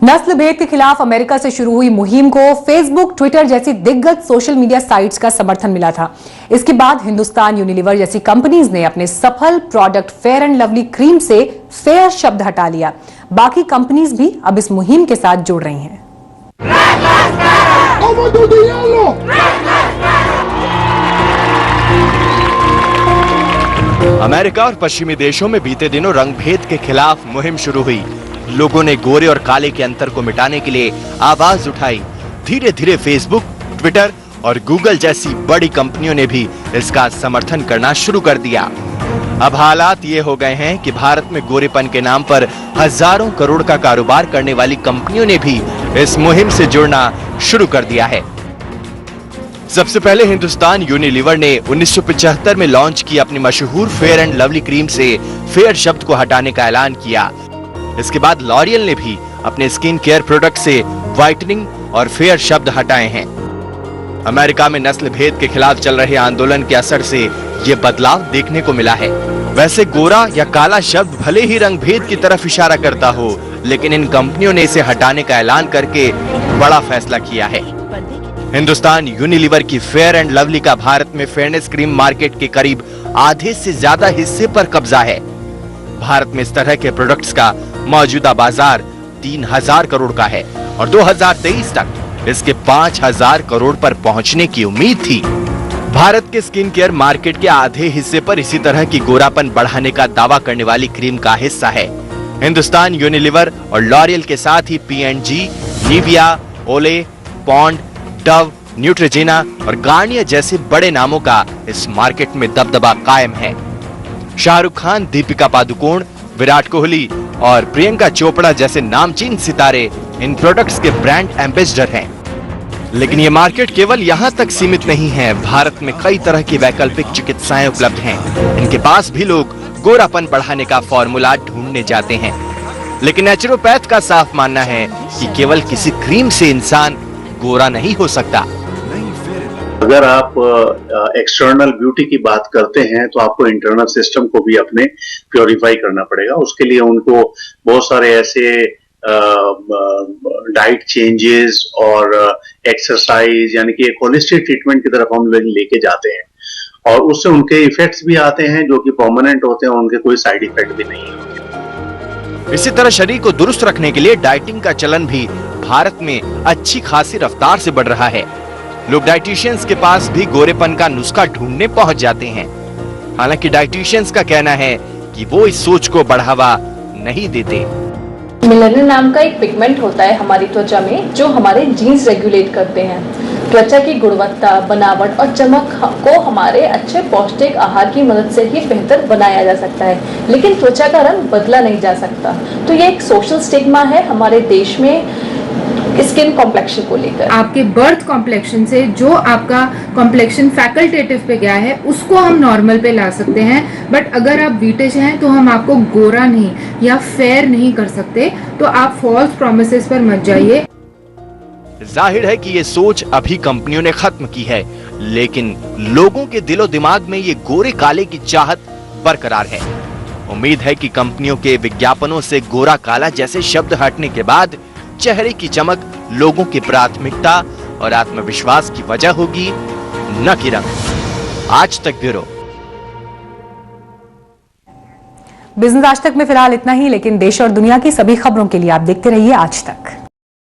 नस्ल भेद के खिलाफ अमेरिका से शुरू हुई मुहिम को फेसबुक, ट्विटर जैसी दिग्गज सोशल मीडिया साइट्स का समर्थन मिला था। इसके बाद हिंदुस्तान यूनिलीवर जैसी कंपनीज ने अपने सफल product fair and lovely cream से फेयर शब्द हटा लिया। बाकी कंपनीज भी अब इस मुहिम के साथ जुड़ रही हैं। अमेरिका और पश्चिमी देशों में बीते दिनों रंगभेद के खिलाफ मुहिम शुरू हुई। लोगों ने गोरे और काले के अंतर को मिटाने के लिए आवाज उठाई। धीरे धीरे फेसबुक, ट्विटर और गूगल जैसी बड़ी कंपनियों ने भी इसका समर्थन करना शुरू कर दिया। अब हालात ये हो गए हैं कि भारत में गोरेपन के नाम पर हजारों करोड़ का कारोबार करने वाली कंपनियों ने भी इस मुहिम से जुड़ना शुरू कर दिया है। सबसे पहले हिंदुस्तान यूनिलीवर ने 1975 में लॉन्च की अपनी मशहूर फेयर एंड लवली क्रीम से फेयर शब्द को हटाने का ऐलान किया। इसके बाद लॉरियल ने भी अपने स्किन केयर प्रोडक्ट से व्हाइटनिंग और फेयर शब्द हटाए हैं। अमेरिका में नस्ल भेद के खिलाफ चल रहे आंदोलन के असर से ये बदलाव देखने को मिला है। वैसे गोरा या काला शब्द भले ही रंग भेद की तरफ इशारा करता हो, लेकिन इन कंपनियों ने इसे हटाने का ऐलान करके बड़ा फैसला किया है। हिंदुस्तान यूनिलीवर की फेयर एंड लवली का भारत में फेयरनेस क्रीम मार्केट के करीब आधे से ज्यादा हिस्से पर कब्जा है। भारत में इस तरह के प्रोडक्ट्स का मौजूदा बाजार 3000 करोड़ का है और 2023 तक इसके 5000 करोड़ पर पहुंचने की उम्मीद थी। भारत के स्किन केयर मार्केट के आधे हिस्से पर इसी तरह की गोरापन बढ़ाने का दावा करने वाली क्रीम का हिस्सा है। हिंदुस्तान यूनिलीवर और लॉरियल के साथ ही P&G, निविया, ओले, पॉन्ड, डव, न्यूट्रोजेना और गार्नियर जैसे बड़े नामों का इस मार्केट में दबदबा कायम है। शाहरुख खान, दीपिका पादुकोण, विराट कोहली और प्रियंका चोपड़ा जैसे नामचीन सितारे इन प्रोडक्ट्स के ब्रांड एम्बेसडर हैं। लेकिन ये मार्केट केवल यहाँ तक सीमित नहीं है। भारत में कई तरह की वैकल्पिक चिकित्साएं उपलब्ध हैं। इनके पास भी लोग गोरापन बढ़ाने का फॉर्मूला ढूंढने जाते हैं। लेकिन नेचुरोपैथ का साफ मानना है कि केवल किसी क्रीम से इंसान गोरा नहीं हो सकता। अगर आप एक्सटर्नल ब्यूटी की बात करते हैं तो आपको इंटरनल सिस्टम को भी अपने प्योरीफाई करना पड़ेगा। उसके लिए उनको बहुत सारे ऐसे डाइट चेंजेस और एक्सरसाइज यानी कि एक होलिस्टिक ट्रीटमेंट की तरफ हम लोग लेके जाते हैं और उससे उनके इफेक्ट्स भी आते हैं जो कि परमानेंट होते हैं, उनके कोई साइड इफेक्ट भी नहीं होते। इसी तरह शरीर को दुरुस्त रखने के लिए डाइटिंग का चलन भी भारत में अच्छी खासी रफ्तार से बढ़ रहा है। लोग डाइटिशियंस के पास भी गोरेपन का नुस्खा ढूंढने पहुंच जाते हैं। हालांकि डाइटिशियंस का कहना है कि वो इस सोच को बढ़ावा नहीं देते। मेलानिन नाम का एक पिगमेंट होता है हमारी त्वचा में जो हमारे जीन्स रेगुलेट करते हैं। त्वचा की गुणवत्ता, बनावट और चमक को हमारे अच्छे पौष्टिक आहार की मदद से ही बेहतर बनाया जा सकता है, लेकिन त्वचा का रंग बदला नहीं जा सकता। तो ये एक सोशल स्टिग्मा है हमारे देश में स्किन कॉम्प्लेक्शन को लेकर। आपके बर्थ कॉम्प्लेक्शन से जो आपका कॉम्प्लेक्शन फैकल्टेटिव पे गया है उसको हम नॉर्मल पे ला सकते हैं, बट अगर आप वीटिश हैं तो हम आपको गोरा नहीं या फेयर नहीं कर सकते। तो आप फॉल्स प्रोमिसेस पर मत जाइए। जाहिर है कि ये सोच अभी कंपनियों ने खत्म की है, लेकिन लोगों के दिलो दिमाग में ये गोरे काले की चाहत बरकरार है। उम्मीद है कि कंपनियों के विज्ञापनों से गोरा काला जैसे शब्द हटने के बाद चेहरे की चमक लोगों की प्राथमिकता और आत्मविश्वास की वजह होगी, न कि रंग। आज तक ब्यूरो। बिजनेस आज तक में फिलहाल इतना ही, लेकिन देश और दुनिया की सभी खबरों के लिए आप देखते रहिए आज तक।